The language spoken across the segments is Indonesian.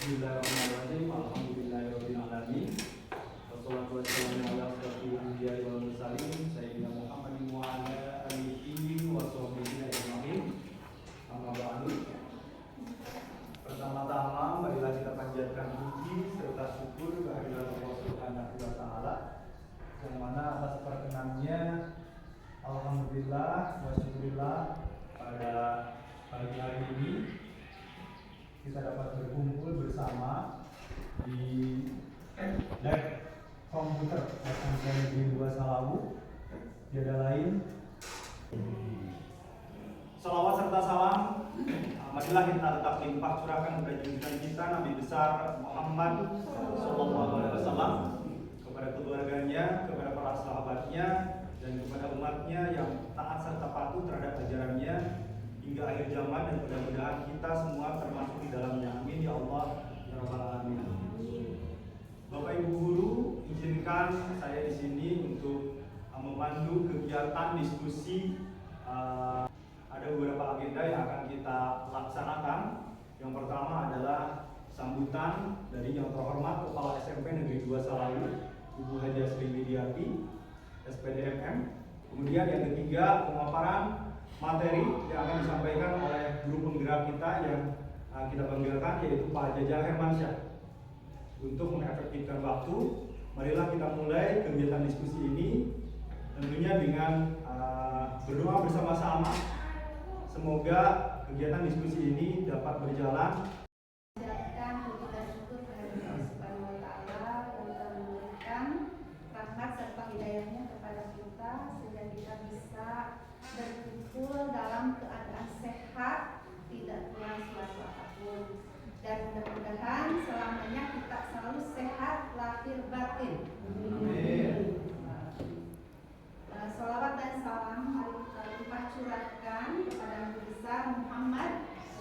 Bismillahirrahmanirrahim. Alhamdulillahirabbil alamin. Wassalatu wassalamu ala asyrofil anbiya'i wal mursalin sayyidina Muhammadin wa ala alihi wa sahbihi ajmain. Amma ba'du. Pertama-tama marilah kita panjatkan puji serta syukur kehadirat Allah Subhanahu wa taala yang mana atas perkenannya alhamdulillah wa syukurillah pada pagi hari ini kita dapat berkumpul bersama di lab komputer SMK Negeri 2 Salawu. Tiada lain salawat serta salam marilah kita tetap limpah curahkan kepada junjungan kita Nabi besar Muhammad SAW, kepada keluarganya, kepada para sahabatnya, dan kepada umatnya yang taat serta patuh terhadap ajarannya hingga akhir zaman, dan mudah-mudahan kita semua termasuk di dalamnya. Amin ya Allah ya rabbal alamin. Bapak Ibu guru, izinkan saya di sini untuk memandu kegiatan diskusi. Ada beberapa agenda yang akan kita laksanakan. Yang pertama adalah sambutan dari yang terhormat Kepala SMP Negeri 2 Salawu, Ibu Haja Sri Widiati, SPDMM. Kemudian yang ketiga, pemaparan materi yang akan disampaikan oleh guru penggerak kita yang kita banggakan, yaitu Pak Jajang Hermansyah. Untuk mengefektifkan waktu, marilah kita mulai kegiatan diskusi ini tentunya dengan berdoa bersama-sama. Semoga kegiatan diskusi ini dapat berjalan. Mengucapkan puji dan syukur kepada Allah Subhanahu wa taala yang telah memberikan rahmat serta hidayahnya kepada kita sehingga kita bisa berkumpul dalam keadaan sehat, tidak kurang suatu apapun, dan mudah-mudahan selamanya kita selalu sehat lahir batin. Amin. Salawat dan salam mari kita limpah curahkan kepada Nabi besar Muhammad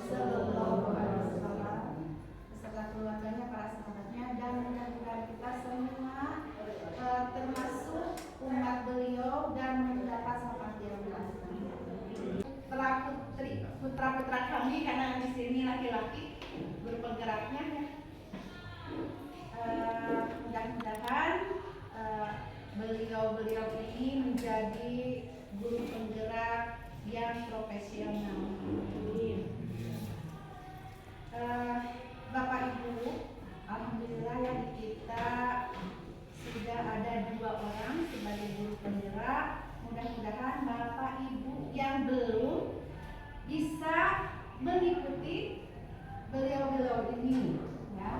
Sallallahu Alaihi Wasallam beserta keluarganya, para sahabatnya, dan mudah-mudahan kita semua termasuk umat beliau dan mendapat syafaat yang putra-putra kami, karena di sini laki-laki berpenggeraknya ya. Mudah-mudahan beliau ini menjadi guru penggerak yang profesional. Bapak Ibu, alhamdulillah ya kita sudah ada 2 orang sebagai guru penggerak. Mudah-mudahan Bapak Ibu yang belum bisa mengikuti beliau ini ya.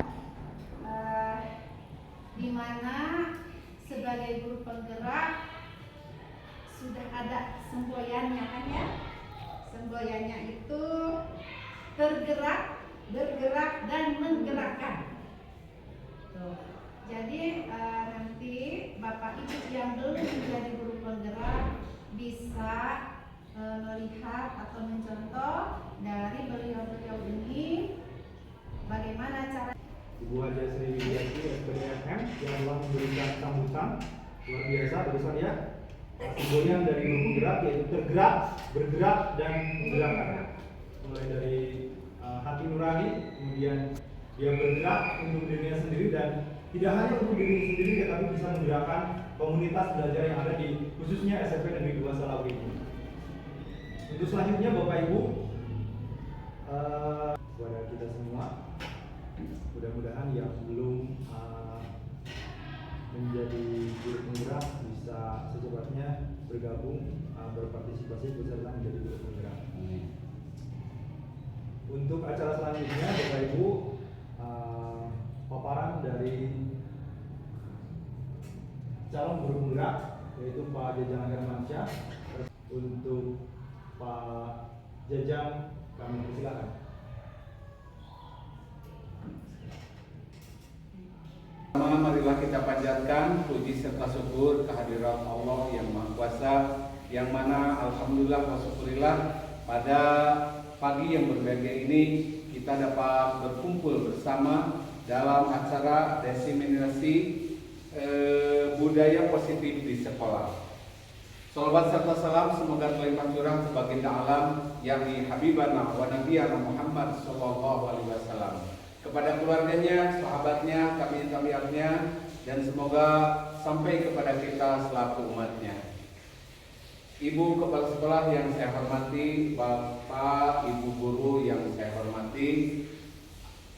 Di mana sebagai guru penggerak sudah ada semboyannya kan ya. Semboyannya itu tergerak, bergerak, dan menggerakkan. Tuh. Jadi nanti Bapak Ibu yang belum menjadi guru penggerak bisa melihat atau mencontoh dari beliau ini bagaimana cara. Ibu Haja Sri Widiati SPDMM yang telah memberikan sambutan luar biasa barusan ya. Simbolnya dari guru penggerak yaitu tergerak, bergerak, dan menggerakkan. Mulai dari hati nurani, kemudian dia bergerak untuk dirinya sendiri dan tidak hanya untuk dirinya sendiri, tetapi bisa menggerakkan komunitas belajar yang ada di khususnya SMP Negeri 2 Salawu ini. Untuk selanjutnya Bapak Ibu, kepada kita semua, mudah-mudahan yang belum menjadi guru penggerak bisa secepatnya bergabung, berpartisipasi beserta menjadi guru penggerak. Untuk acara selanjutnya Bapak Ibu, paparan dari calon guru penggerak yaitu Pak Jajang Hermansyah. Untuk Pak Jajang kami persilakan. Marilah kita panjatkan puji serta syukur kehadirat Allah yang Maha Kuasa, yang mana alhamdulillah wa syukurillah pada pagi yang berbahagia ini kita dapat berkumpul bersama dalam acara diseminasi budaya positif di sekolah. Salawat serta salam semoga terlimpah curah sebaginda alam yakni Habibana wa Nabiyana Muhammad sallallahu alaihi wasallam. kepada keluarganya, sahabatnya, tabi'in-tabi'atnya, dan semoga sampai kepada kita selaku umatnya. Ibu kepala sekolah yang saya hormati, Bapak, Ibu guru yang saya hormati,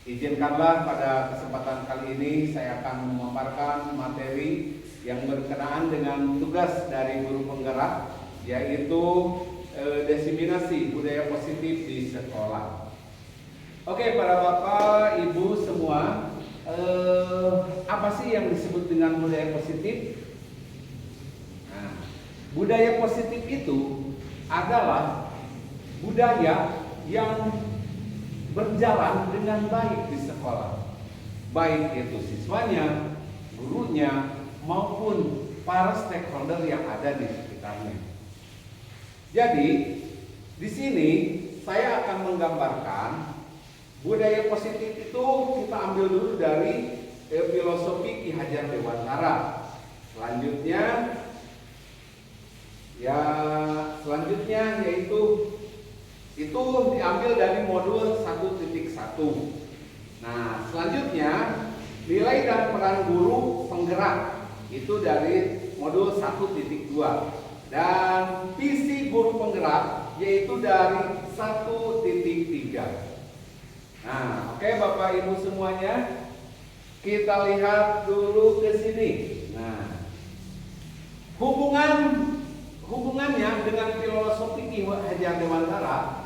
izinkanlah pada kesempatan kali ini saya akan memaparkan materi yang berkenaan dengan tugas dari guru penggerak, yaitu diseminasi budaya positif di sekolah. Oke, para Bapak, Ibu semua, apa sih yang disebut dengan budaya positif? Budaya positif itu adalah budaya yang berjalan dengan baik di sekolah, baik itu siswanya, gurunya, maupun para stakeholder yang ada di sekitarnya. Jadi, di sini saya akan menggambarkan budaya positif itu kita ambil dulu dari filosofi Ki Hajar Dewantara. Selanjutnya yaitu itu diambil dari modul 1.1. Nah, selanjutnya nilai dan peran guru penggerak itu dari modul 1.2 dan visi guru penggerak yaitu dari 1.3. Nah, oke Bapak Ibu semuanya, kita lihat dulu ke sini. Nah, hubungannya dengan filosofi Ki Hajar Dewantara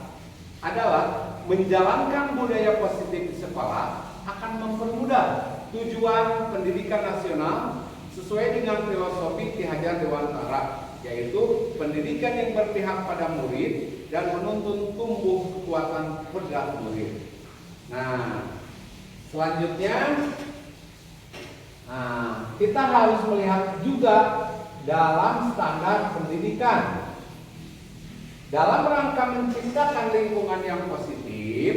adalah menjalankan budaya positif di sekolah akan mempermudah tujuan pendidikan nasional sesuai dengan filosofi Ki Hajar Dewantara, yaitu pendidikan yang berpihak pada murid dan menuntun tumbuh kekuatan berat murid. Nah, selanjutnya kita harus melihat juga dalam standar pendidikan. Dalam rangka menciptakan lingkungan yang positif,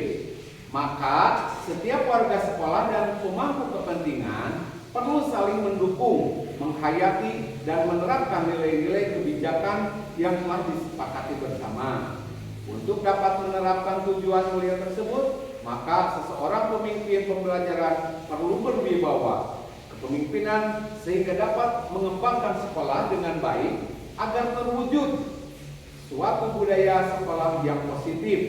maka setiap warga sekolah dan pemangku kepentingan perlu saling mendukung, menghayati, dan menerapkan nilai-nilai kebijakan yang telah disepakati bersama. Untuk dapat menerapkan tujuan mulia tersebut, maka seseorang pemimpin pembelajaran perlu berwibawa kepemimpinan sehingga dapat mengembangkan sekolah dengan baik agar terwujud suatu budaya sekolah yang positif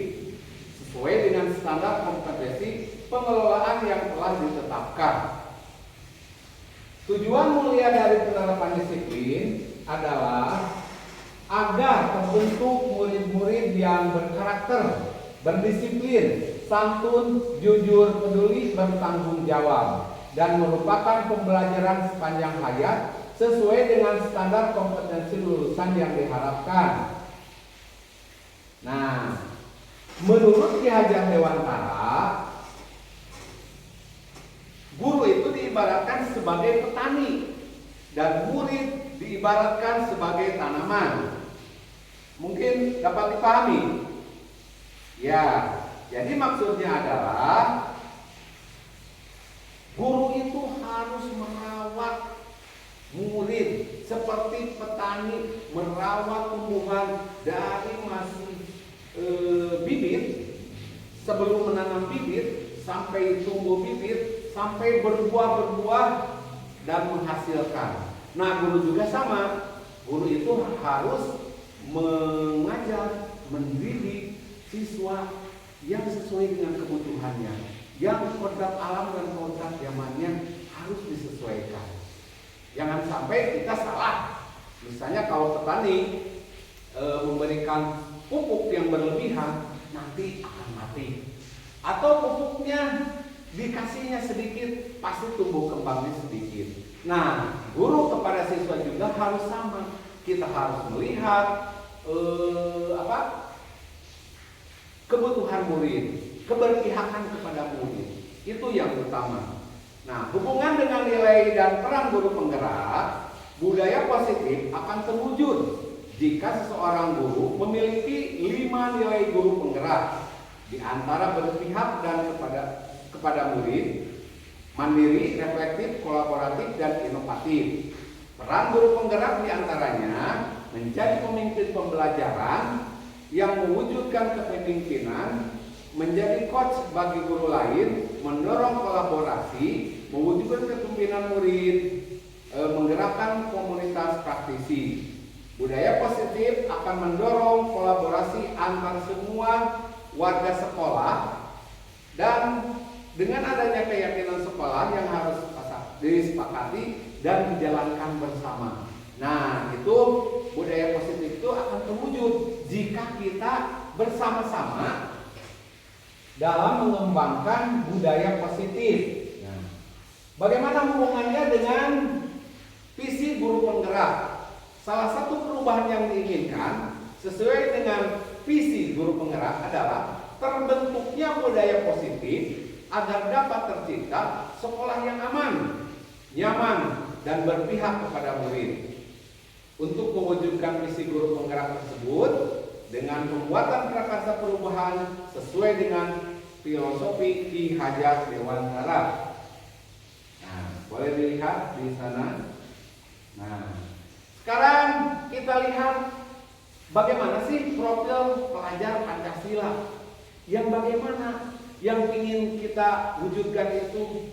sesuai dengan standar kompetensi pengelolaan yang telah ditetapkan. Tujuan mulia dari penerapan disiplin adalah agar terbentuk murid-murid yang berkarakter, berdisiplin, santun, jujur, peduli, bertanggung jawab, dan merupakan pembelajaran sepanjang hayat sesuai dengan standar kompetensi lulusan yang diharapkan. Nah, menurut Ki Hajar Dewantara, guru itu diibaratkan sebagai petani dan murid diibaratkan sebagai tanaman. Mungkin dapat dipahami? Ya, jadi maksudnya adalah guru itu harus merawat murid seperti petani merawat tumbuhan dari masih bibit, sebelum menanam bibit sampai tumbuh bibit sampai berbuah dan menghasilkan. Nah, guru juga sama. Guru itu harus mengajar, mendidik siswa yang sesuai dengan kebutuhannya, yang kodrat alam dan kodrat zamannya harus disesuaikan. Jangan sampai kita salah. Misalnya kalau petani memberikan pupuk yang berlebihan, nanti akan mati. Atau pupuknya dikasihnya sedikit, pasti tumbuh kembangnya sedikit. Nah, guru kepada siswa juga harus sama. Kita harus melihat kebutuhan murid, keberpihakan kepada murid. Itu yang utama. Nah, hubungan dengan nilai dan peran guru penggerak, budaya positif akan terwujud jika seseorang guru memiliki 5 nilai guru penggerak, di antara berpihak dan kepada murid, mandiri, reflektif, kolaboratif, dan inovatif. Peran guru penggerak diantaranya menjadi pemimpin pembelajaran yang mewujudkan kepemimpinan, menjadi coach bagi guru lain, mendorong kolaborasi, mewujudkan kepemimpinan murid, menggerakkan komunitas praktisi. Budaya positif akan mendorong kolaborasi antar semua warga sekolah, dan dengan adanya keyakinan sekolah yang harus disepakati dan dijalankan bersama. Nah, itu budaya positif itu akan terwujud jika kita bersama-sama dalam mengembangkan budaya positif. Nah, bagaimana hubungannya dengan visi guru penggerak? Salah satu perubahan yang diinginkan sesuai dengan visi guru penggerak adalah terbentuknya budaya positif agar dapat tercipta sekolah yang aman, nyaman, dan berpihak kepada murid. Untuk mewujudkan visi guru penggerak tersebut dengan pembuatan prakarsa perubahan sesuai dengan filosofi Ki Hajar Dewantara. Nah, boleh dilihat di sana. Nah, sekarang kita lihat bagaimana sih profil pelajar Pancasila. Yang bagaimana yang ingin kita wujudkan itu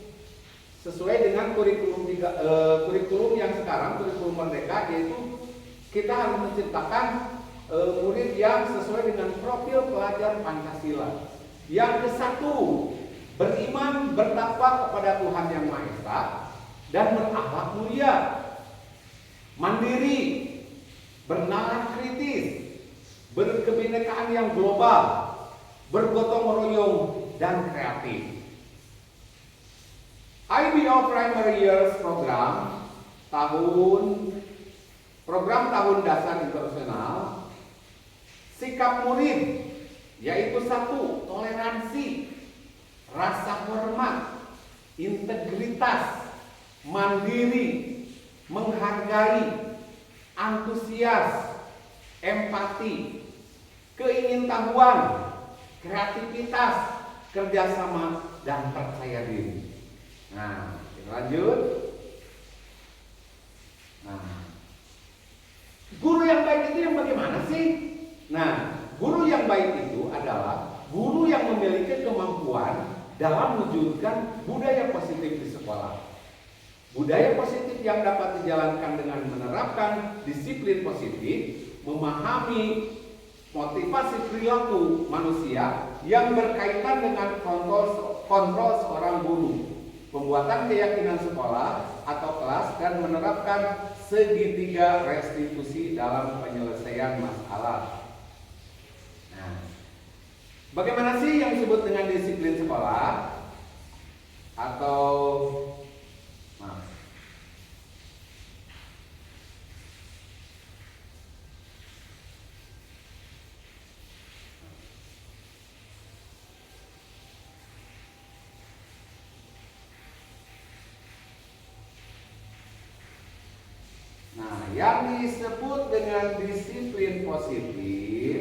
sesuai dengan kurikulum yang sekarang, kurikulum Merdeka, yaitu kita harus menciptakan murid yang sesuai dengan profil pelajar Pancasila. Yang ke-1, beriman bertakwa kepada Tuhan Yang Maha Esa dan berakhlak mulia, mandiri, bernalar kritis, berkebinekaan yang global, bergotong royong, dan kreatif. IBO Primary Years Program tahun dasar internasional, sikap murid yaitu 1, toleransi, rasa hormat, integritas, mandiri, menghargai, antusias, empati, keingintahuan, kreativitas, kerjasama, dan percaya diri. Nah, kita lanjut. Nah, guru yang baik itu yang bagaimana sih? Nah, guru yang baik itu adalah guru yang memiliki kemampuan dalam mewujudkan budaya positif di sekolah. Budaya positif yang dapat dijalankan dengan menerapkan disiplin positif, memahami motivasi perilaku manusia yang berkaitan dengan kontrol seorang guru, pembuatan keyakinan sekolah atau kelas, dan menerapkan segitiga restitusi dalam penyelesaian masalah. Nah, bagaimana sih yang disebut dengan disiplin sekolah? Atau yang disebut dengan disiplin positif,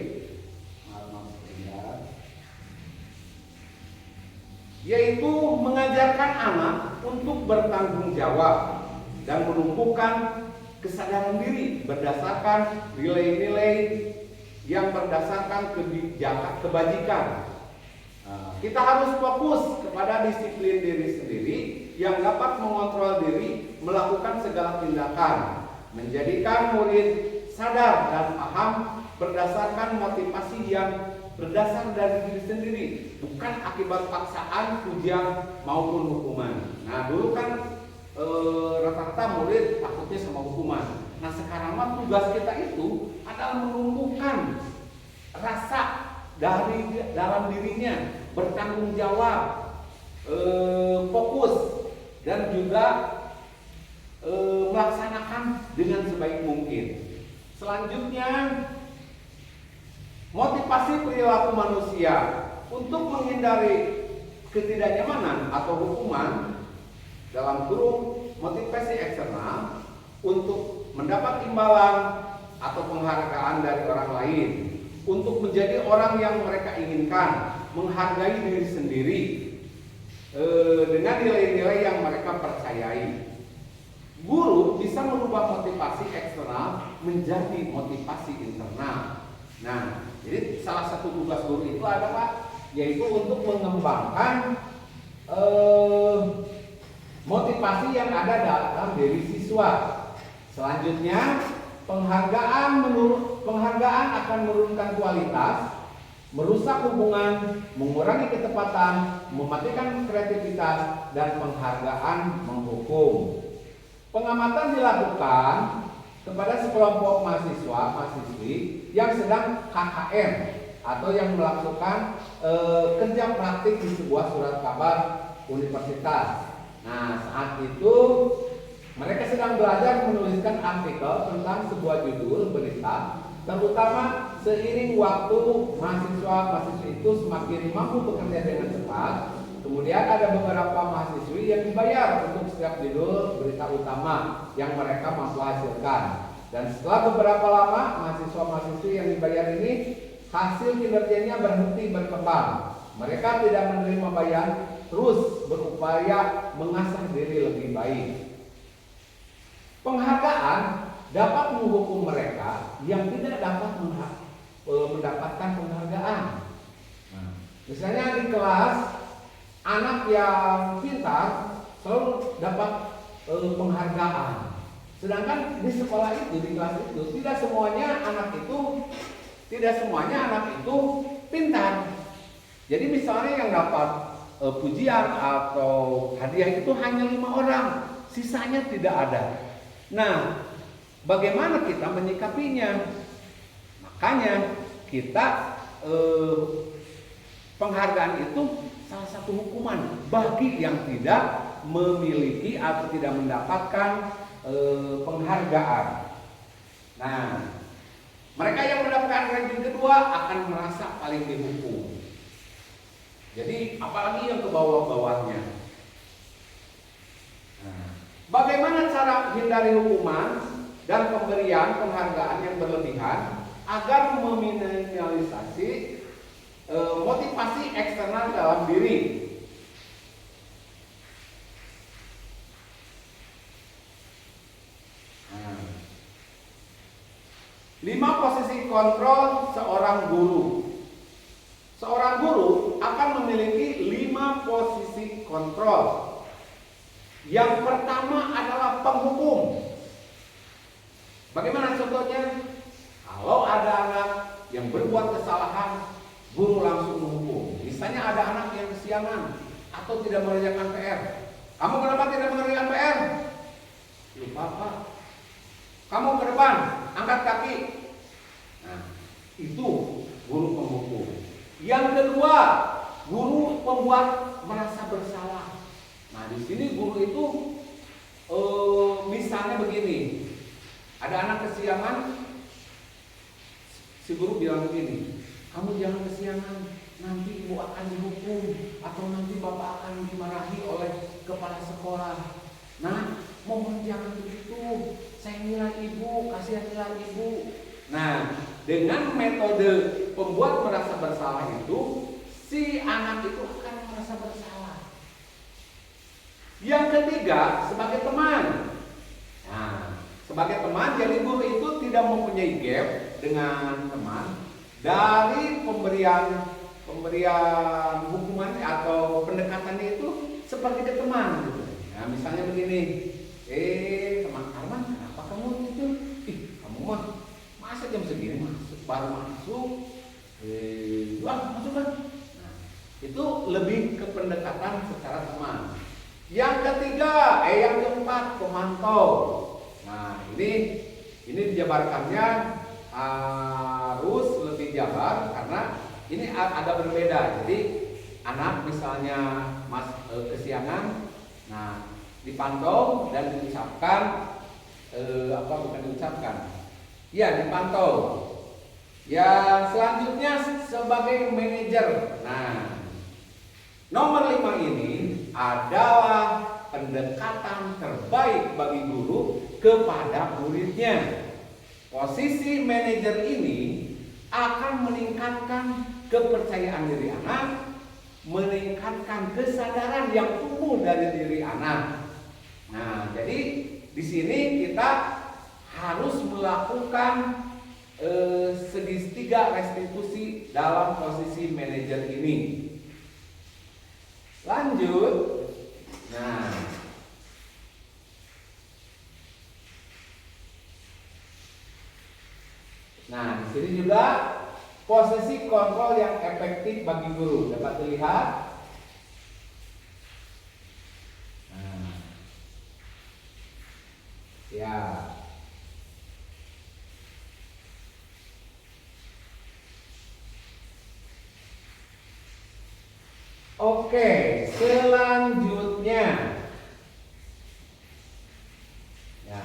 yaitu mengajarkan anak untuk bertanggung jawab dan menumbuhkan kesadaran diri berdasarkan nilai-nilai yang berdasarkan kebajikan. Kita harus fokus kepada disiplin diri sendiri yang dapat mengontrol diri melakukan segala tindakan, menjadikan murid sadar dan paham berdasarkan motivasi yang berdasar dari diri sendiri, bukan akibat paksaan, pujian maupun hukuman. Nah, dulu kan rata-rata murid takutnya sama hukuman. Nah, sekarang mah tugas kita itu adalah menumbuhkan rasa dari dalam dirinya, bertanggung jawab, fokus, dan juga melaksanakan dengan sebaik mungkin. Selanjutnya, motivasi perilaku manusia untuk menghindari ketidaknyamanan atau hukuman, dalam kurung motivasi eksternal, untuk mendapat imbalan atau penghargaan dari orang lain, untuk menjadi orang yang mereka inginkan, menghargai diri sendiri dengan nilai-nilai yang mereka percayai. Guru bisa merubah motivasi eksternal menjadi motivasi internal. Nah, jadi salah satu tugas guru itu adalah yaitu untuk mengembangkan motivasi yang ada dalam diri siswa. Selanjutnya, penghargaan akan menurunkan kualitas, merusak hubungan, mengurangi ketepatan, mematikan kreativitas, dan penghargaan menghukum. Pengamatan dilakukan kepada sekelompok mahasiswa-mahasiswi yang sedang KKN atau yang melakukan kerja praktik di sebuah surat kabar universitas. Nah, saat itu mereka sedang belajar menuliskan artikel tentang sebuah judul berita, terutama seiring waktu mahasiswa-mahasiswi itu semakin mampu bekerja dengan cepat. Kemudian ada beberapa mahasiswi yang dibayar untuk setiap judul berita utama yang mereka mampu hasilkan. Dan setelah beberapa lama, mahasiswa-mahasiswi yang dibayar ini hasil kinerjanya berhenti berkembang. Mereka tidak menerima bayar, terus berupaya mengasah diri lebih baik. Penghargaan dapat menghukum mereka yang tidak dapat mendapatkan penghargaan. Nah, misalnya di kelas, anak yang pintar selalu dapat penghargaan. Sedangkan di sekolah itu, di kelas itu, tidak semuanya anak itu pintar. Jadi misalnya yang dapat pujian atau hadiah itu hanya 5 orang, sisanya tidak ada. Nah, bagaimana kita menyikapinya? Makanya kita penghargaan itu salah satu hukuman bagi yang tidak memiliki atau tidak mendapatkan penghargaan. Nah, mereka yang mendapatkan ranking kedua akan merasa paling dihukum. Jadi apalagi yang ke bawah-bawahnya. Nah, bagaimana cara hindari hukuman dan pemberian penghargaan yang berlebihan agar meminimalisasi motivasi eksternal dalam diri? Nah, 5 posisi kontrol seorang guru. Seorang guru akan memiliki 5 posisi kontrol. Yang pertama adalah penghukum. Bagaimana contohnya? Kalau ada anak yang berbuat kesalahan, guru langsung menghukum. Misalnya ada anak yang kesiangan atau tidak mengerjakan PR. Kamu kenapa tidak mengerjakan PR? Lupa Pak. Kamu ke depan, angkat kaki. Nah, itu guru penghukum. Yang kedua, guru pembuat merasa bersalah. Nah, di sini guru itu misalnya begini. Ada anak kesiangan, si guru bilang begini, kamu jangan kesiangan, nanti ibu akan dihukum atau nanti bapak akan dimarahi oleh kepala sekolah. Nah, mohon jangan begitu, sayangilah ibu, kasihanlah ibu. Nah, dengan metode pembuat merasa bersalah itu, si anak itu akan merasa bersalah. Yang ketiga, sebagai teman. Nah, sebagai teman, jadi guru itu tidak mempunyai gap dengan teman dari pemberian hukuman atau pendekatannya itu seperti ke teman gitu. Nah, misalnya begini, teman Arman, kenapa kamu gitu? Kamu masa jam segini baru masuk? Masuk kan? Nah, itu lebih ke pendekatan secara teman. Yang ketiga, yang keempat, pemantau. Nah, ini dijabarkannya harus lebih jabar karena ini ada berbeda. Jadi anak misalnya kesiangan, nah dipantau dan diucapkan dipantau. Ya, selanjutnya sebagai manajer. Nah, nomor 5 ini adalah pendekatan terbaik bagi guru kepada muridnya. Posisi manajer ini akan meningkatkan kepercayaan diri anak, meningkatkan kesadaran yang tumbuh dari diri anak. Nah, jadi di sini kita harus melakukan segitiga restitusi dalam posisi manajer ini. Lanjut. Nah, di sini juga posisi kontrol yang efektif bagi guru dapat dilihat. Nah, ya. Oke, selanjutnya. Ya.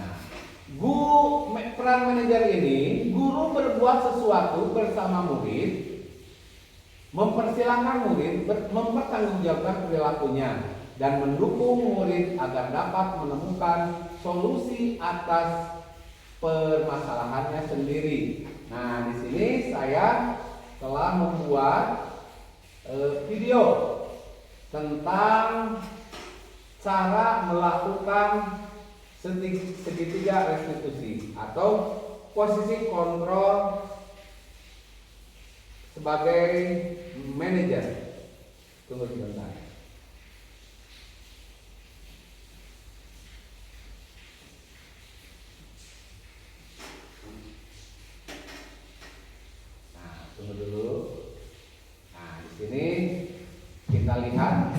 Peran manajer ini, guru berbuat sesuatu bersama murid, mempersilahkan murid mempertanggungjawabkan perilakunya dan mendukung murid agar dapat menemukan solusi atas permasalahannya sendiri. Nah, di sini saya telah membuat video tentang cara melakukan segitiga restitusi atau posisi kontrol sebagai manajer. Tunggu sebentar. Nah, tunggu dulu. Nah, di sini kita lihat.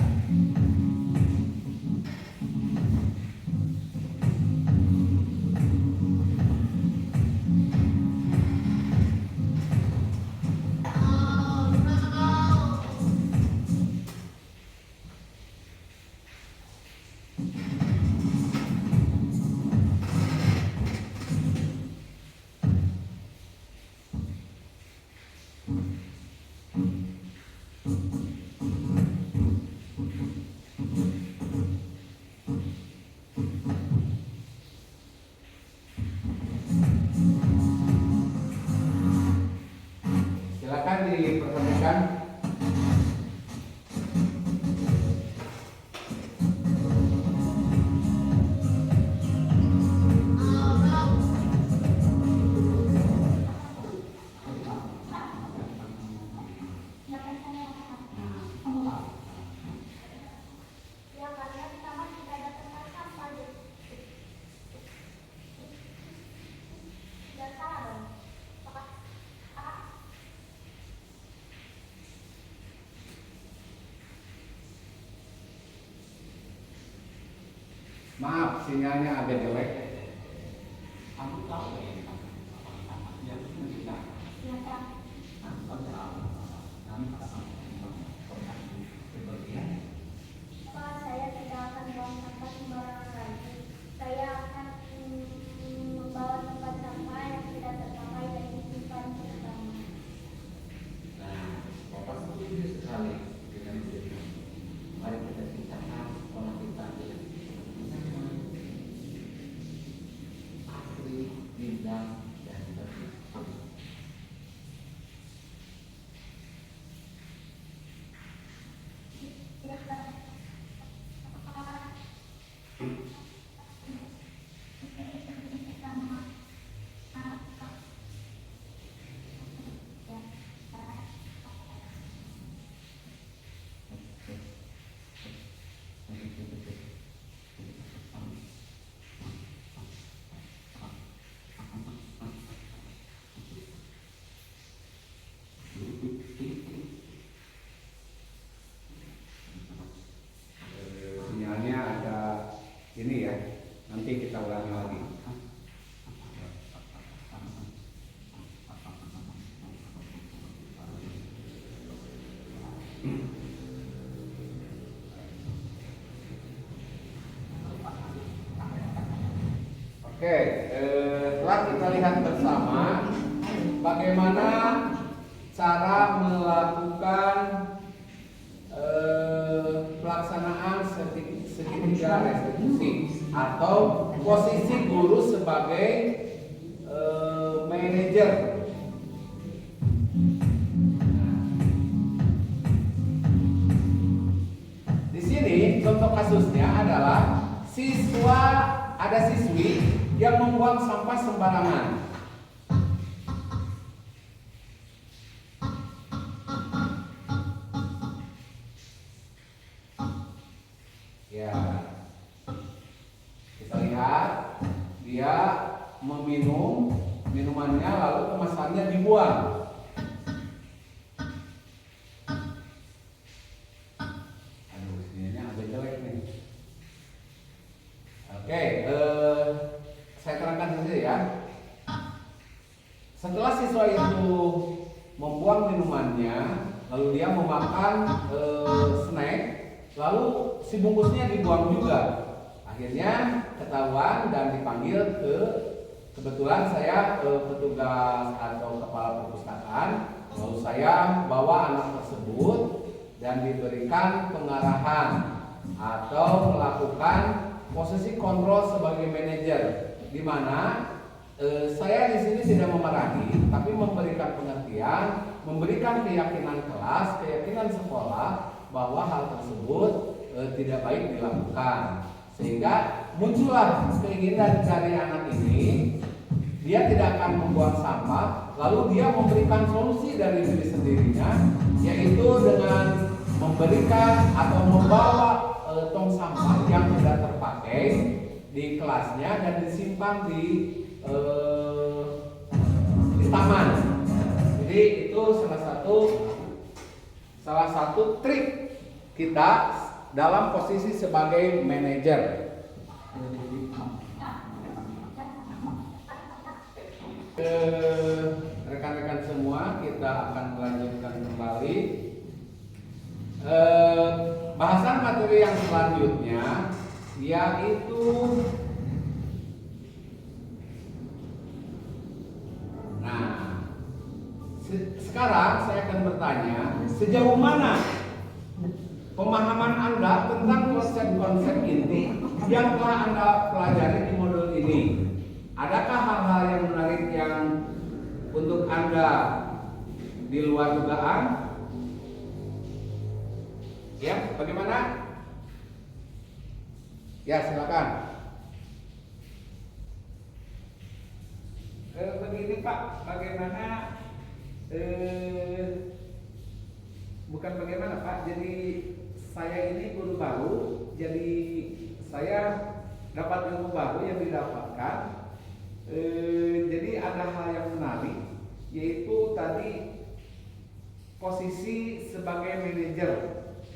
Silakan diperhatikan. Maaf, sinyalnya agak jelek. Saya tidak akan buang sampah sembarangan lagi. Saya akan membawa tempat sampah yang tidak terpakai dan disimpan bersama. Nah, Bapak setuju sekali dengan itu. Mari kita ciptakan sekolah kita yang sama, asli, bidang, dan bersih. Sinyalnya agak ini ya. Nanti kita ulangi lagi. Oke, setelah kita lihat bersama bagaimana cara melakukan pelaksanaan segitiga restitusi atau posisi guru sebagai manajer. Di sini contoh kasusnya adalah ada siswi yang membuang sampah sembarangan. minumannya lalu kemasannya dibuang. Aduh, sininya agak jelek nih. Oke, saya terangkan saja ya. Setelah siswa itu membuang minumannya, lalu dia memakan snack, lalu si bungkusnya dibuang juga. Akhirnya ketahuan dan dipanggil kebetulan saya petugas atau kepala perpustakaan, lalu saya bawa anak tersebut dan diberikan pengarahan atau melakukan posisi kontrol sebagai manajer, di mana saya di sini tidak memarahi, tapi memberikan pengertian, memberikan keyakinan kelas, keyakinan sekolah bahwa hal tersebut tidak baik dilakukan. Sehingga muncullah keinginan dari anak ini, dia tidak akan membuang sampah, lalu dia memberikan solusi dari diri sendirinya, yaitu dengan memberikan atau membawa tong sampah yang tidak terpakai di kelasnya dan disimpan di taman. Jadi itu salah satu trik kita dalam posisi sebagai manajer. Rekan-rekan semua, kita akan melanjutkan kembali bahasan materi yang selanjutnya, yaitu sekarang saya akan bertanya, sejauh mana pemahaman Anda tentang konsep-konsep ini yang telah Anda pelajari di modul ini? Adakah hal-hal yang menarik yang untuk Anda di luar dugaan? Ya, bagaimana? Ya, silakan. Begini Pak, bagaimana? Bukan bagaimana Pak, jadi saya ini guru baru, jadi saya dapat ilmu baru yang didapatkan. Jadi ada hal yang menarik, yaitu tadi posisi sebagai manajer.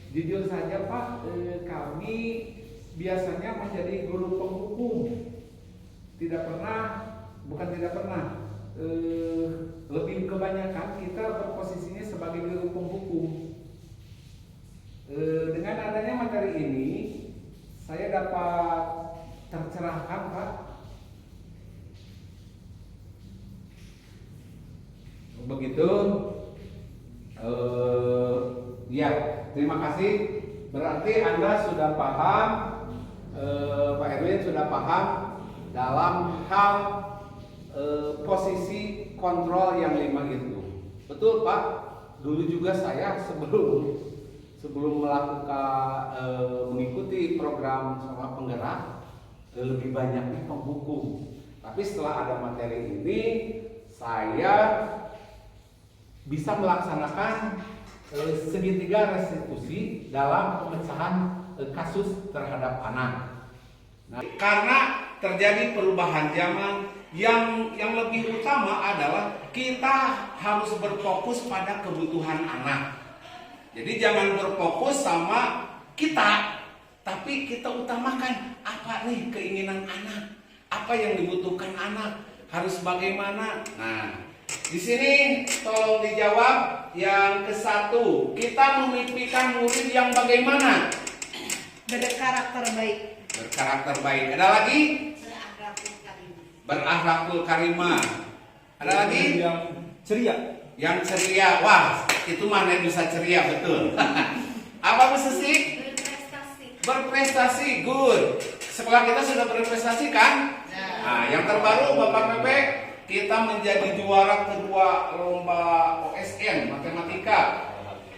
Jujur saja Pak, kami biasanya menjadi guru penghukum, lebih kebanyakan kita berposisinya sebagai guru penghukum. Dengan adanya materi ini, saya dapat tercerahkan Pak. Begitu. Ya, terima kasih. Berarti Anda sudah paham, Pak Erwin sudah paham dalam hal posisi kontrol yang 5 itu. Betul Pak. Dulu juga saya sebelum melakukan mengikuti program sekolah penggerak, lebih banyaknya penghukum. Tapi setelah ada materi ini, saya bisa melaksanakan segitiga restitusi dalam pemecahan kasus terhadap anak. Nah, karena terjadi perubahan zaman, yang lebih utama adalah kita harus berfokus pada kebutuhan anak. Jadi jangan berfokus sama kita, tapi kita utamakan apa nih keinginan anak, apa yang dibutuhkan anak, harus bagaimana. Nah, di sini tolong dijawab yang ke-1. Kita memimpikan murid yang bagaimana? Berkarakter baik. Berkarakter baik. Ada lagi? Berakhlakul karimah. Ada lagi? Yang ceria. Yang ceria. Wah, itu mana bisa ceria, betul. Apa Bu Susi? Berprestasi. Good. Sekolah kita sudah berprestasi kan? Nah, yang terbaru Bapak Pepe, kita menjadi juara kedua lomba OSN matematika.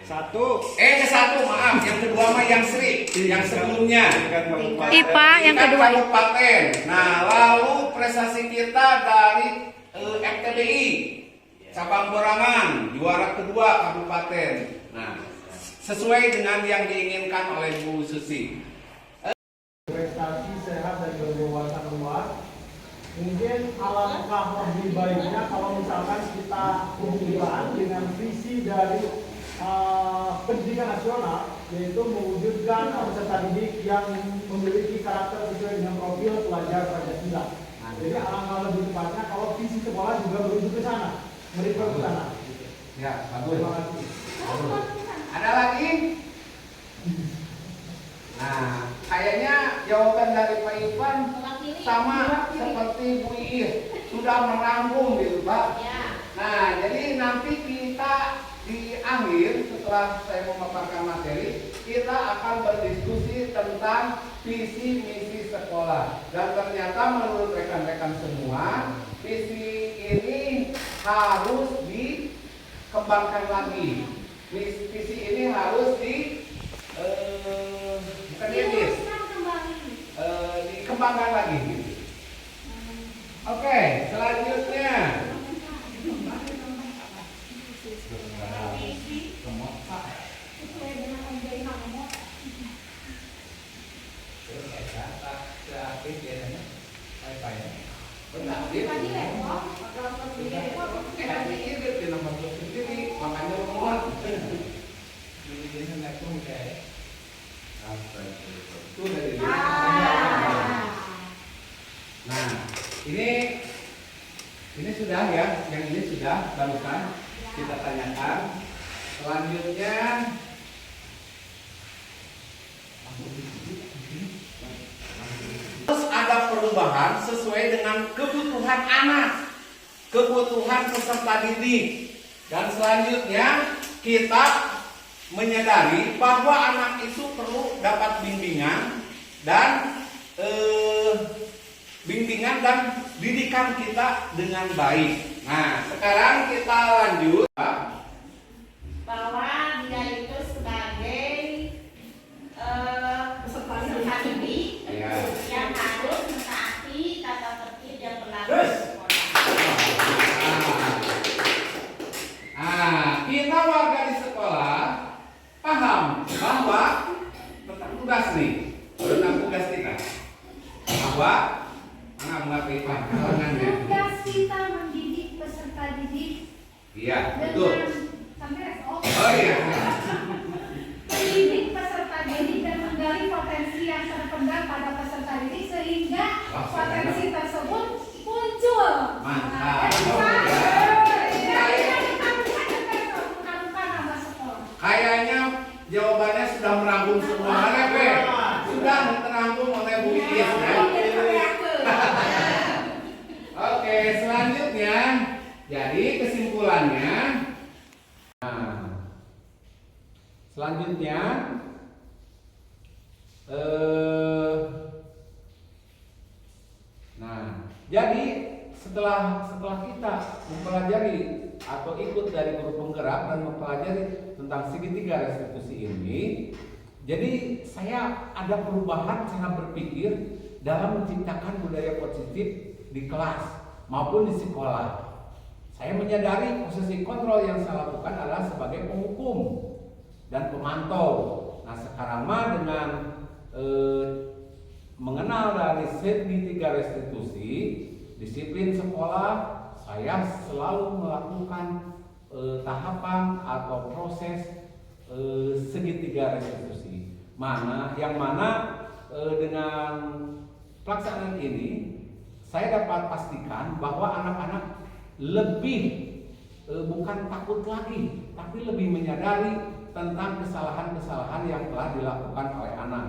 Ke-1, maaf, yang kedua mah yang Sri, yang sebelumnya. IPA yang kedua. Kabupaten. Nah, lalu prestasi kita dari FTBI cabang Borangan, juara kedua kabupaten. Nah, sesuai dengan yang diinginkan oleh Bu Susi. Prestasi sehat dan berwawasan luas. Mungkin alangkah lebih baiknya kalau dari pendidikan nasional, yaitu mewujudkan peserta didik yang memiliki karakter sesuai dengan profil pelajar Pancasila. Jadi alangkah lebih tepatnya kalau visi sekolah juga menuju ke sana, merefer ke sana. Ya, bagus. Terima kasih. Ada lagi? Nah, kayaknya jawaban dari Pak Ivan sama seperti Bu Iis, sudah merangkum gitu Pak. Nah, jadi nanti kita di akhir setelah saya memaparkan materi, kita akan berdiskusi tentang visi misi sekolah. Dan ternyata menurut rekan-rekan semua, visi ini harus dikembangkan lagi. Visi ini harus dikembangkan lagi. Oke, selanjutnya. Nah, ini sudah ya, yang ini sudah barusan kita tanyakan. Selanjutnya terus ada perubahan sesuai dengan kebutuhan anak, kebutuhan peserta didik. Dan selanjutnya kita menyadari bahwa anak itu perlu dapat bimbingan dan didikan kita dengan baik. Nah, sekarang kita lanjut bahwa dia itu sebagai peserta didik yang harus mentaati tata tertib yang berlaku di sekolah. Kita warga di sekolah paham bahwa tentang tugas kita bahwa mengerti pandangannya. Tugas kita mendidik peserta didik. Iya, betul. Oh iya. Mendidik peserta didik dan menggali potensi yang terpendam pada peserta didik sehingga potensi tersebut muncul. Mantap. Kayaknya jawabannya sudah merangkum semua. Mana Be? Sudah terangkum oleh Bu Iis ya. Oke, selanjutnya jadi kesimpulannya. Selanjutnya jadi setelah kita mempelajari atau ikut dari guru penggerak dan mempelajari tentang segitiga restitusi ini, jadi saya ada perubahan cara berpikir dalam menciptakan budaya positif di kelas maupun di sekolah. Saya menyadari posisi kontrol yang saya lakukan adalah sebagai penghukum dan pemantau. Nah, sekarang mah dengan mengenal dari segitiga restitusi, disiplin sekolah, saya selalu melakukan tahapan atau proses segitiga restitusi. Yang mana dengan pelaksanaan ini saya dapat pastikan bahwa anak-anak lebih bukan takut lagi, tapi lebih menyadari tentang kesalahan-kesalahan yang telah dilakukan oleh anak.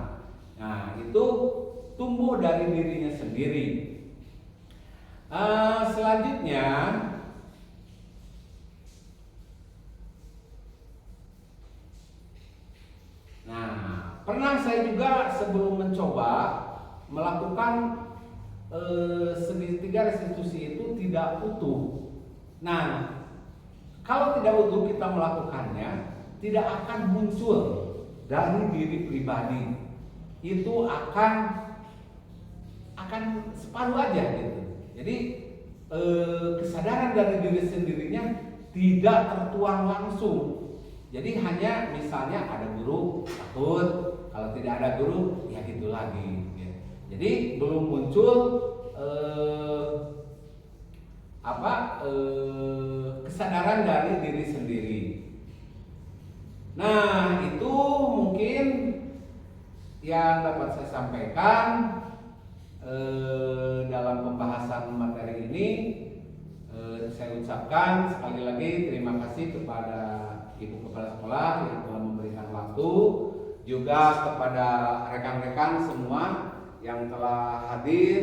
Nah, itu tumbuh dari dirinya sendiri. Selanjutnya, pernah saya juga sebelum mencoba melakukan segitiga restitusi itu tidak utuh. Nah, kalau tidak utuh kita melakukannya, tidak akan muncul dari diri pribadi. Itu akan separuh aja gitu. Jadi kesadaran dari diri sendirinya tidak tertuang langsung. Jadi hanya misalnya ada guru takut, kalau tidak ada guru ya gitu lagi. Gitu. Jadi belum muncul kesadaran dari diri sendiri. Nah, itu mungkin yang dapat saya sampaikan dalam pembahasan materi ini. Saya ucapkan sekali lagi terima kasih kepada Ibu Kepala Sekolah yang telah memberikan waktu, juga kepada rekan-rekan semua yang telah hadir,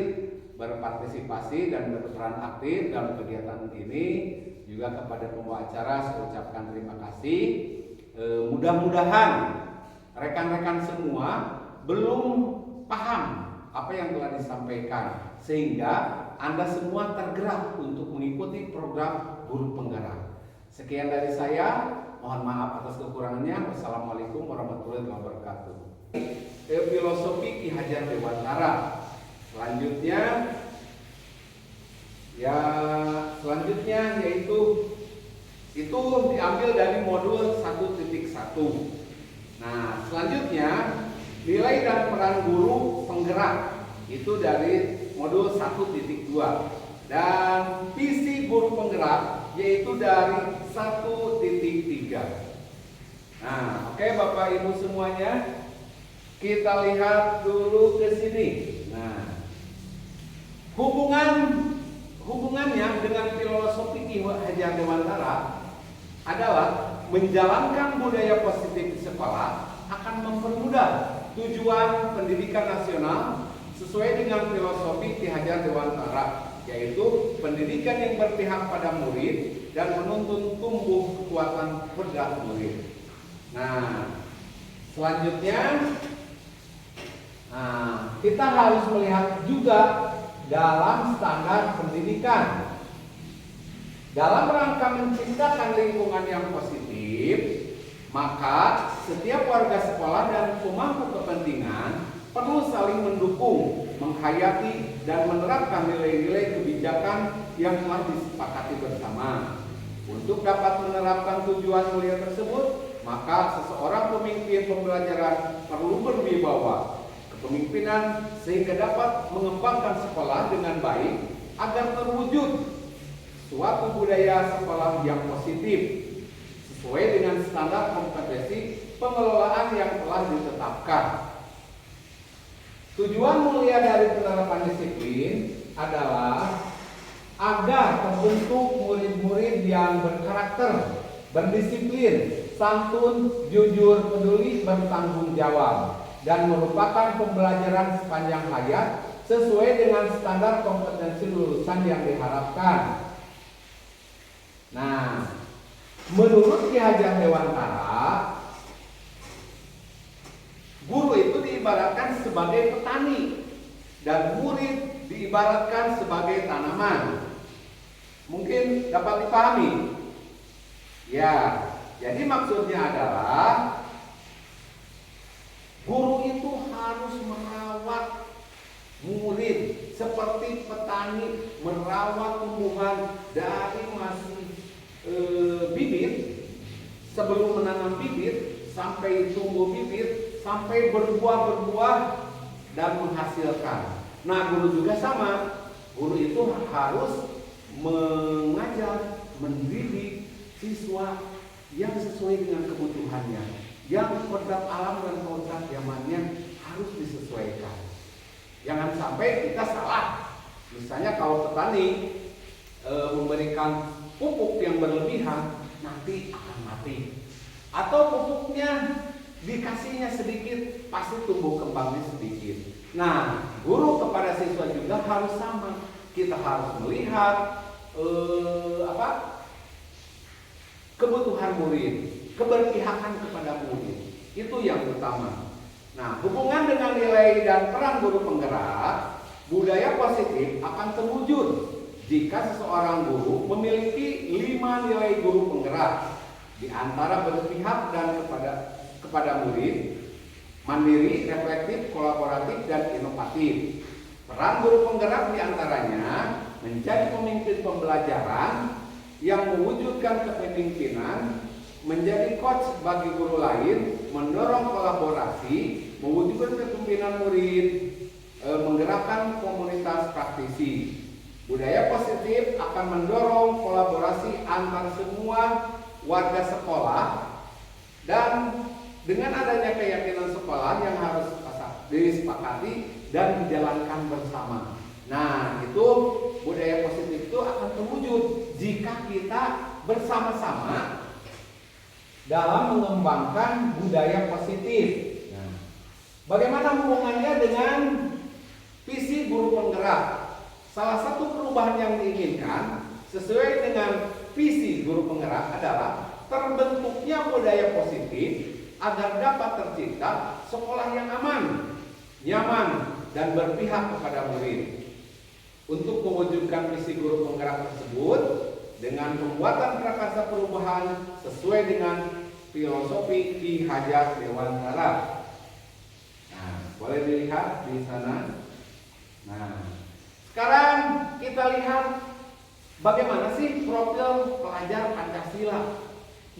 berpartisipasi dan berperan aktif dalam kegiatan ini, juga kepada pembawa acara saya ucapkan terima kasih. Mudah-mudahan rekan-rekan semua belum paham apa yang telah disampaikan, sehingga Anda semua tergerak untuk mengikuti program Guru Penggerak. Sekian dari saya, mohon maaf atas kekurangannya. Wassalamualaikum warahmatullahi wabarakatuh. Filosofi Ki Hajar Dewantara. Selanjutnya yaitu itu diambil dari modul 1.1. Nah, selanjutnya nilai dan peran guru penggerak itu dari modul 1.2, dan visi guru penggerak yaitu dari 1.3. Nah, oke Bapak Ibu semuanya, kita lihat dulu ke sini. Nah, hubungannya dengan filosofi Ki Hajar Dewantara adalah menjalankan budaya positif di sekolah akan mempermudah tujuan pendidikan nasional sesuai dengan filosofi Ki Hajar Dewantara, yaitu pendidikan yang berpihak pada murid dan menuntun tumbuh kekuatan bedah murid. Nah, selanjutnya kita harus melihat juga dalam standar pendidikan. Dalam rangka menciptakan lingkungan yang positif, maka setiap warga sekolah dan pemangku kepentingan perlu saling mendukung, menghayati, dan menerapkan nilai-nilai kebijakan yang telah disepakati bersama. Untuk dapat menerapkan tujuan mulia tersebut, maka seseorang pemimpin pembelajaran perlu berwibawa kepemimpinan sehingga dapat mengembangkan sekolah dengan baik agar terwujud suatu budaya sekolah yang positif sesuai dengan standar kompetensi pengelolaan yang telah ditetapkan. Tujuan mulia dari penerapan disiplin adalah agar terbentuk murid-murid yang berkarakter, berdisiplin, santun, jujur, peduli, bertanggung jawab, dan merupakan pembelajaran sepanjang hayat sesuai dengan standar kompetensi lulusan yang diharapkan. Nah, menurut Ki Hajar Dewantara, guru itu diibaratkan sebagai petani dan murid diibaratkan sebagai tanaman. Mungkin dapat dipahami? Ya, jadi maksudnya adalah guru itu harus merawat murid seperti petani merawat tumbuhan dari masih bibit, sebelum menanam bibit sampai tumbuh bibit, sampai berbuah dan menghasilkan. Nah, guru juga sama. Guru itu harus mengajar, mendidik siswa yang sesuai dengan kebutuhannya, yang kodrat alam dan kodrat zamannya harus disesuaikan. Jangan sampai kita salah. Misalnya kalau petani memberikan pupuk yang berlebihan, nanti akan mati. Atau pupuknya dikasihnya sedikit, pasti tumbuh kembangnya sedikit. Nah, guru kepada siswa juga harus sama. Kita harus melihat kebutuhan murid, keberpihakan kepada murid. Itu yang utama. Nah, hubungan dengan nilai dan peran guru penggerak, budaya positif akan terwujud jika seseorang guru memiliki 5 nilai guru penggerak, di antara berpihak dan kepada murid, mandiri, reflektif, kolaboratif, dan inovatif. Peran guru penggerak diantaranya menjadi pemimpin pembelajaran yang mewujudkan kepemimpinan, menjadi coach bagi guru lain, mendorong kolaborasi, mewujudkan kepemimpinan murid, menggerakkan komunitas praktisi. Budaya positif akan mendorong kolaborasi antar semua warga sekolah dan dengan adanya keyakinan sekolah yang harus disepakati dan dijalankan bersama. Nah, itu budaya positif itu akan terwujud jika kita bersama-sama dalam mengembangkan budaya positif. Nah, bagaimana hubungannya dengan visi guru penggerak? Salah satu perubahan yang diinginkan sesuai dengan visi guru penggerak adalah terbentuknya budaya positif agar dapat tercipta sekolah yang aman, nyaman, dan berpihak kepada murid. Untuk mewujudkan visi guru penggerak tersebut dengan pembuatan prakarsa perubahan sesuai dengan filosofi Ki Hajar Dewantara. Nah, boleh dilihat di sana. Nah, sekarang kita lihat bagaimana sih profil pelajar Pancasila.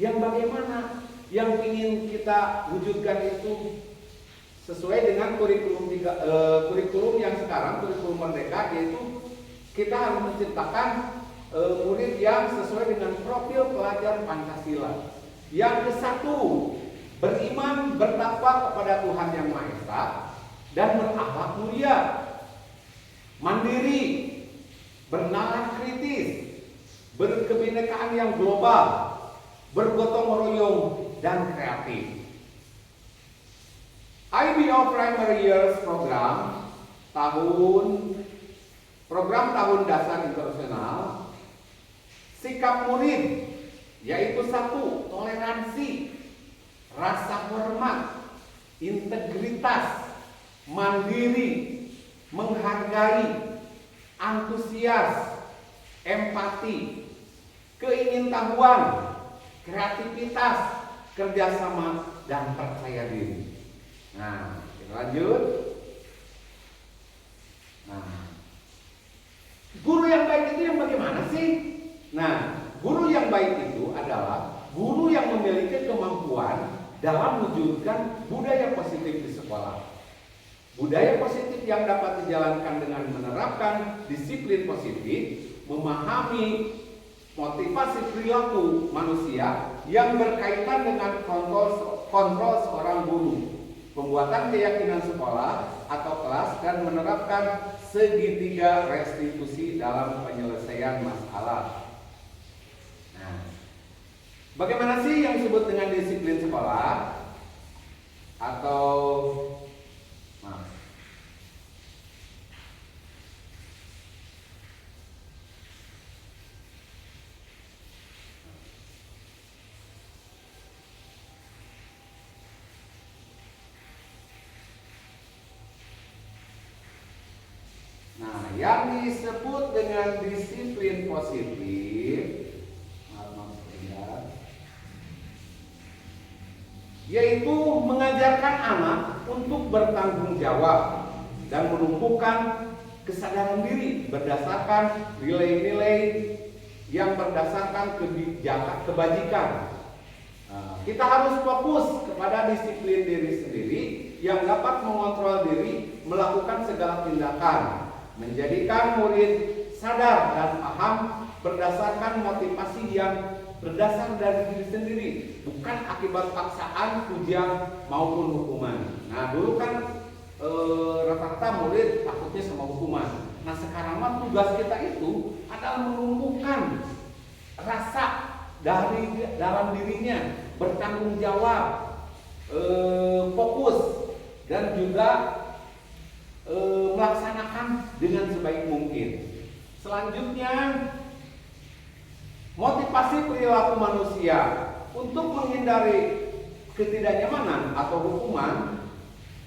Yang bagaimana yang ingin kita wujudkan itu sesuai dengan kurikulum yang sekarang, kurikulum Merdeka, yaitu kita harus menciptakan murid yang sesuai dengan profil pelajar Pancasila. Yang ke-1, beriman bertakwa kepada Tuhan Yang Maha Esa dan berakhlak mulia, mandiri, bernalar kritis, berkebinekaan yang global, bergotong royong, dan kreatif. IBO Primary Years program tahun dasar internasional, sikap murid yaitu 1. Toleransi, rasa hormat, integritas, mandiri, menghargai, antusias, empati, keingintahuan, kreativitas, kerjasama, dan percaya diri. Nah, kita lanjut. Nah, guru yang baik itu yang bagaimana sih? Nah, guru yang baik itu adalah guru yang memiliki kemampuan dalam mewujudkan budaya positif di sekolah. Budaya positif yang dapat dijalankan dengan menerapkan disiplin positif, memahami motivasi perilaku manusia yang berkaitan dengan kontrol seorang guru, pembuatan keyakinan sekolah atau kelas, dan menerapkan segitiga restitusi dalam penyelesaian masalah. Nah, bagaimana sih yang disebut dengan disiplin sekolah? Atau yang disebut dengan disiplin positif, yaitu mengajarkan anak untuk bertanggung jawab dan menumbuhkan kesadaran diri berdasarkan nilai-nilai yang berdasarkan kebajikan. Kita harus fokus kepada disiplin diri sendiri yang dapat mengontrol diri melakukan segala tindakan, menjadikan murid sadar dan paham berdasarkan motivasi yang berdasar dari diri sendiri, bukan akibat paksaan, pujian maupun hukuman. Nah, dulu kan rata-rata murid takutnya sama hukuman. Nah, sekarang mah tugas kita itu adalah menumbuhkan rasa dari dalam dirinya, bertanggung jawab, fokus, dan juga melaksanakan dengan sebaik mungkin. Selanjutnya, motivasi perilaku manusia untuk menghindari ketidaknyamanan atau hukuman,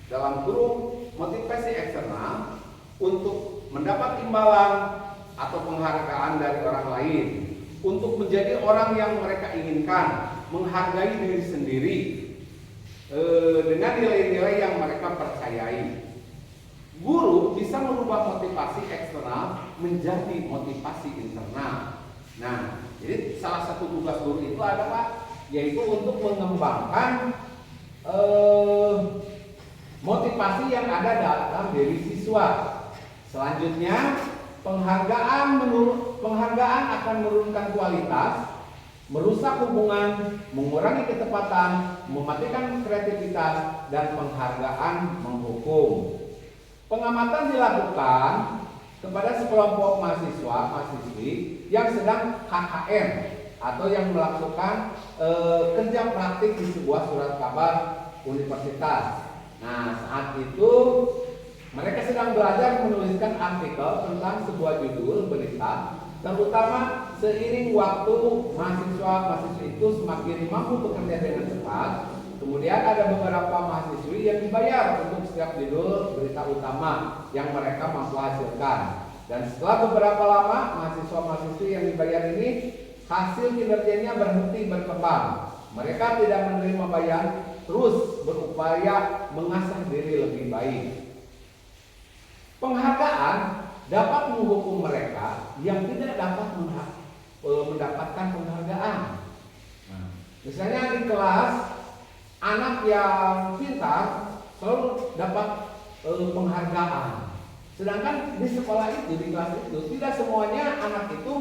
dalam kurung motivasi eksternal, untuk mendapat imbalan atau penghargaan dari orang lain, untuk menjadi orang yang mereka inginkan, menghargai diri sendiri dengan nilai-nilai yang mereka percayai. Guru bisa merubah motivasi eksternal menjadi motivasi internal. Nah, jadi salah satu tugas guru itu adalah yaitu untuk mengembangkan motivasi yang ada dalam diri siswa. Selanjutnya, penghargaan akan menurunkan kualitas merusak hubungan, mengurangi ketepatan, mematikan kreativitas, dan penghargaan menghukum. Pengamatan dilakukan kepada sekelompok mahasiswa-mahasiswi yang sedang KKN atau yang melakukan kerja praktik di sebuah surat kabar universitas. Nah, saat itu mereka sedang belajar menuliskan artikel tentang sebuah judul berita, terutama seiring waktu mahasiswa-mahasiswi itu semakin mampu bekerja dengan cepat. Kemudian ada beberapa mahasiswi yang dibayar untuk setiap judul berita utama yang mereka mampu hasilkan. Dan setelah beberapa lama, mahasiswa-mahasiswi yang dibayar ini hasil kinerjanya berhenti berkembang. Mereka tidak menerima bayar, terus berupaya mengasah diri lebih baik. Penghargaan dapat menghukum mereka yang tidak dapat mendapatkan penghargaan. Nah, misalnya di kelas, anak yang pintar selalu dapat penghargaan. Sedangkan di sekolah itu, di kelas itu, tidak semuanya anak itu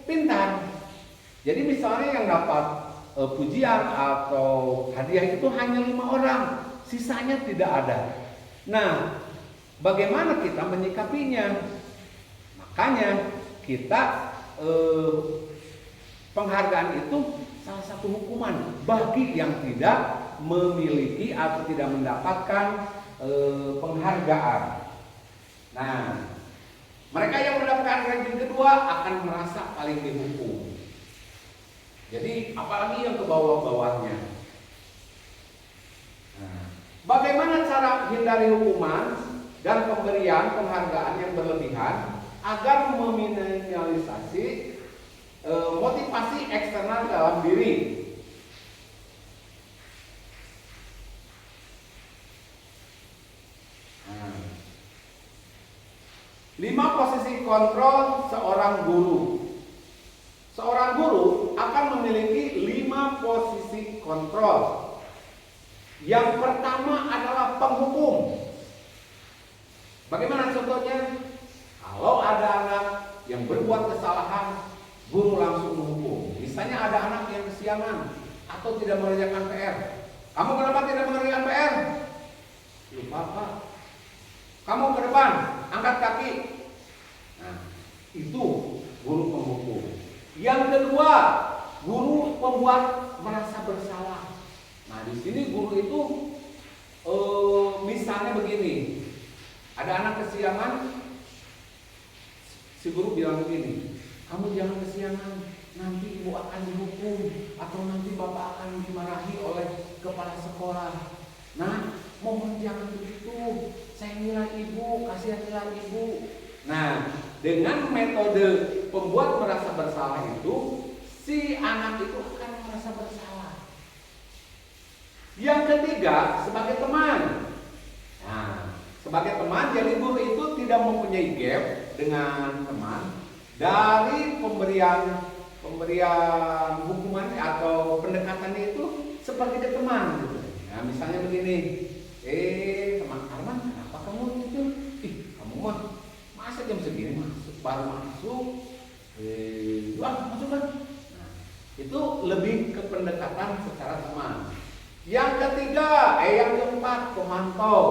pintar. Jadi misalnya yang dapat pujian atau hadiah itu hanya 5 orang, sisanya tidak ada. Nah, bagaimana kita menyikapinya? Makanya kita penghargaan itu salah satu hukuman bagi yang tidak memiliki atau tidak mendapatkan penghargaan. Nah, mereka yang mendapatkan ranking kedua akan merasa paling dihukum. Jadi apalagi yang ke bawah-bawahnya. Nah, bagaimana cara hindari hukuman dan pemberian penghargaan yang berlebihan agar meminimalisasi motivasi eksternal dalam diri? Nah, 5 posisi kontrol seorang guru. Seorang guru akan memiliki 5 posisi kontrol. Yang pertama adalah penghukum. Bagaimana contohnya? Kalau ada anak yang berbuat kesalahan, guru langsung menghukum. Misalnya ada anak yang kesiangan atau tidak mengerjakan PR. Kamu kenapa tidak mengerjakan PR? Lupa Pak. Kamu ke depan, angkat kaki. Nah, itu guru penghukum. Yang kedua, guru pembuat merasa bersalah. Nah, di sini guru itu misalnya begini. Ada anak kesiangan, si guru bilang begini, kamu jangan kesiangan, nanti ibu akan dihukum atau nanti bapak akan dimarahi oleh kepala sekolah. Nah, mohon jangan begitu, sayangilah ibu, kasihanlah ibu. Nah, dengan metode pembuat merasa bersalah itu, si anak itu akan merasa bersalah. Yang ketiga, sebagai teman. Nah, sebagai teman, jadi guru itu tidak mempunyai gap dengan teman dari pemberian hukuman atau pendekatannya itu seperti ke teman gitu. Nah, misalnya begini, teman Arman, kenapa kamu itu? Kamu mah masa jam segini baru masuk? Masuk kan? Nah, itu lebih ke pendekatan secara teman. Yang ketiga, yang keempat, pemantau.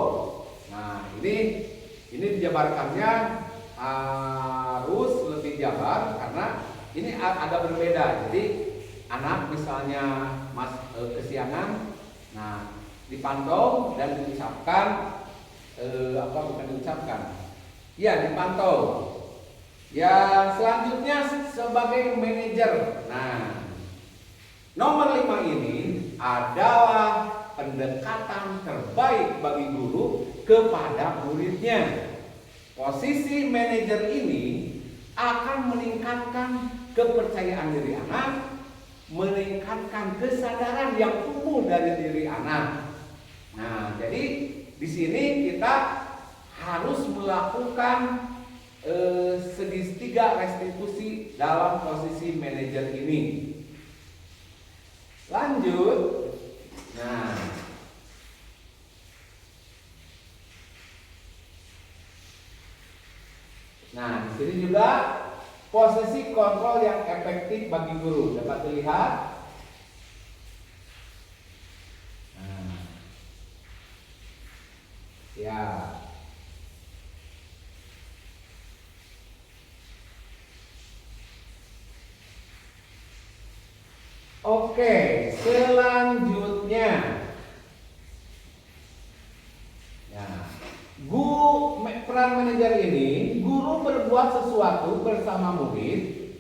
Nah, ini dijabarkannya harus lebih jabar karena ini agak berbeda. Jadi anak misalnya kesiangan, nah dipantau dan diucapkan dipantau. Ya, selanjutnya sebagai manajer. Nah, nomor 5 ini adalah pendekatan terbaik bagi guru kepada muridnya. Posisi manajer ini akan meningkatkan kepercayaan diri anak, meningkatkan kesadaran yang tumbuh dari diri anak. Nah, jadi di sini kita harus melakukan segitiga restitusi dalam posisi manajer ini. Lanjut. Nah, di sini juga posisi kontrol yang efektif bagi guru. Dapat dilihat? Nah. Ya. Oke, selanjutnya. Ya. Peran manajer ini, guru berbuat sesuatu bersama murid,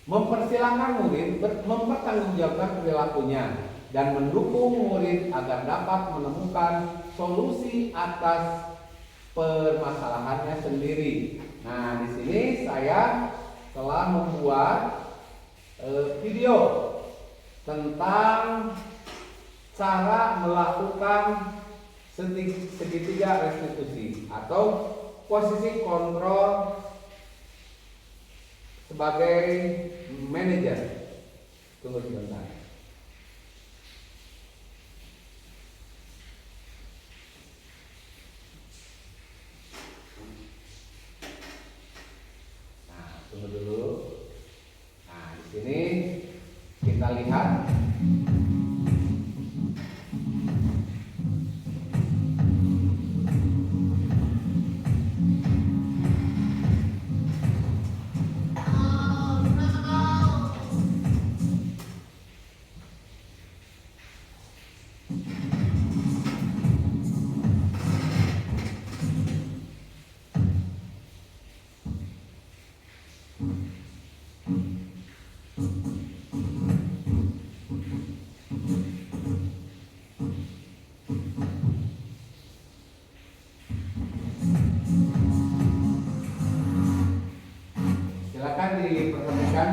mempersilahkan murid mempertanggungjawabkan perilakunya dan mendukung murid agar dapat menemukan solusi atas permasalahannya sendiri. Nah, di sini saya telah membuat video tentang cara melakukan segitiga restitusi atau posisi kontrol sebagai manajer. Tunggu sebentar. Nah, tunggu dulu. Nah, di sini kita lihat. Silakan diperhatikan.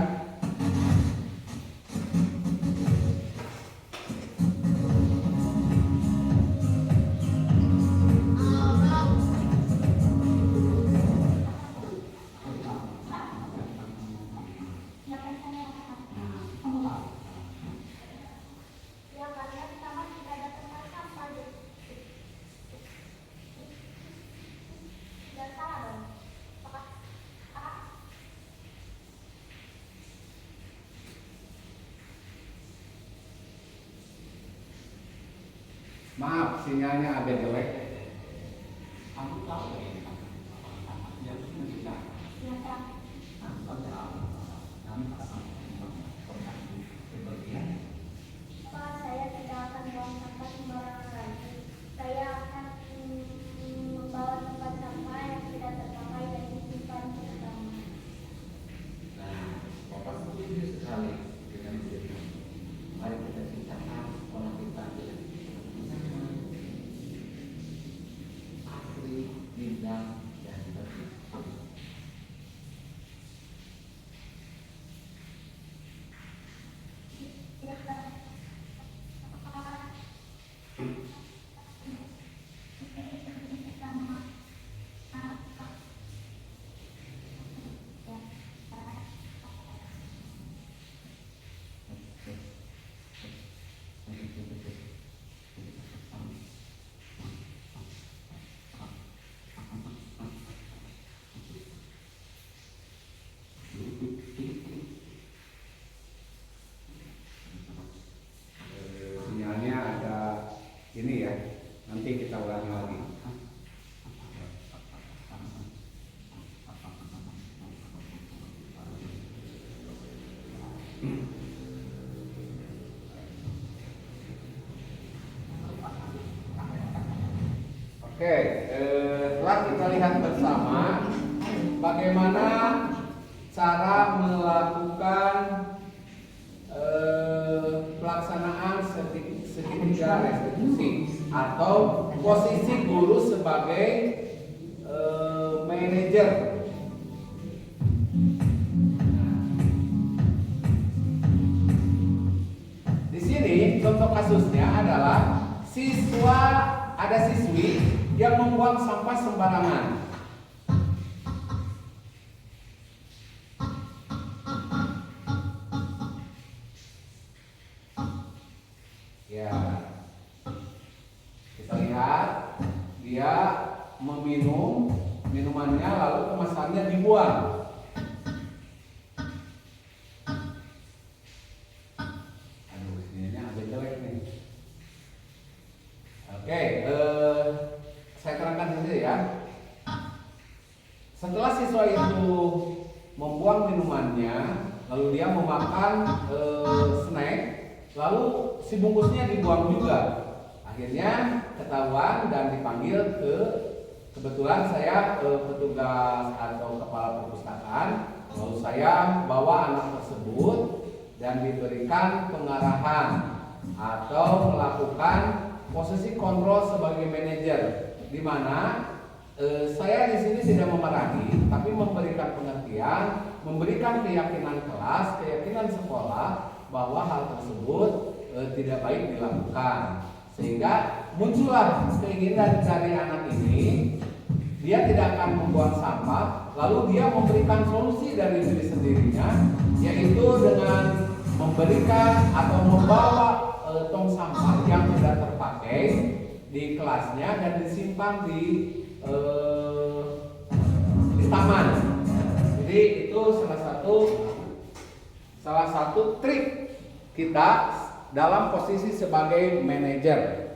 Maaf, sinyalnya agak jelek. Kamu tahu ya? Ya, sudah. Pak, saya tidak akan buang sampah sembarangan lagi. Saya akan membawa tempat sampah yang tidak terpakai dan disimpan bersama. Nah, Bapak setuju sekali dengan itu. Mari kita ciptakan sekolah kita yang nyaman, asri, indah, dan bersih. Sinyalnya ada ini ya. Nanti kita ulangi lagi. Oke, setelah kita lihat bersama bagaimana cara melakukan pelaksanaan segitiga restitusi atau posisi guru sebagai manajer. Di sini contoh kasusnya adalah ada siswi yang membuang sampah sembarangan. Ya, kita lihat dia meminum minumannya lalu kemasannya dibuang. Oke, saya terangkan saja ya. Setelah siswa itu membuang minumannya, lalu dia memakan snack, lalu si bungkusnya dibuang juga. Akhirnya ketahuan dan dipanggil kebetulan saya petugas atau kepala perpustakaan, lalu saya bawa anak tersebut dan diberikan pengarahan atau melakukan posisi kontrol sebagai manajer, di mana saya di sini tidak memarahi, tapi memberikan pengertian, memberikan keyakinan kelas, keyakinan sekolah bahwa hal tersebut tidak baik dilakukan, sehingga muncullah keinginan dari anak ini. Dia tidak akan membuang sampah, lalu dia memberikan solusi dari diri sendirinya, yaitu dengan memberikan atau membawa tong sampah yang tidak terpakai di kelasnya dan disimpan di taman. Jadi itu salah satu trik kita dalam posisi sebagai manajer.